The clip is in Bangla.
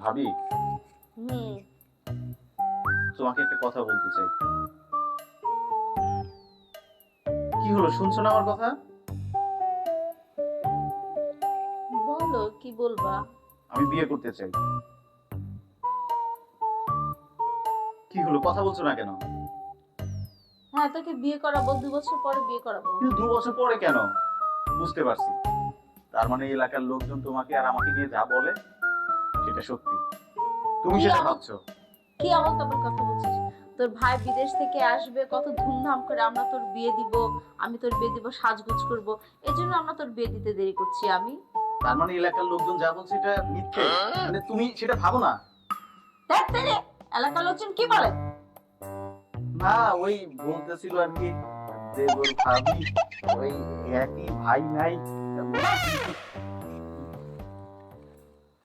ভাবি, হুম। তোমাকে একটা কথা বলতে চাই। কি হলো, শুনছো না আমার কথা? বলো কি বলবা। আমি বিয়ে করতে চাই। কি হলো, কথা বলছো না কেন? হ্যাঁ, তোকে বিয়ে করাবো, 2 বছর পরে বিয়ে করাবো। কিন্তু 2 বছর পরে কেন? বুঝতে পারছি, তার মানে এলাকার লোকজন তোমাকে আর আমাকে নিয়ে যা বলে সেটা সত্যি, তুমি কি সেটা আমল, ভাবছো। কি আমল তারপর কথা বলছিস? তোর ভাই বিদেশ থেকে আসবে, কত ধুমধাম করে আমরা তোর বিয়ে দিব। আমি তোর বিয়ে দিব, সাজগোজ করব। এই জন্য আমরা তোর বিয়ে দিতে দেরি করছি আমি। তার মানে এলাকার লোকজন যা বলছে এটা মিথ্যে, মানে তুমি সেটা ভাবো না? দেখ তেরে, এলাকার লোকজন কি বলে? না, ওই বলতেছিল আর কি, দেবর ভাবি ওই একই ভাই নাই। ব্যাস,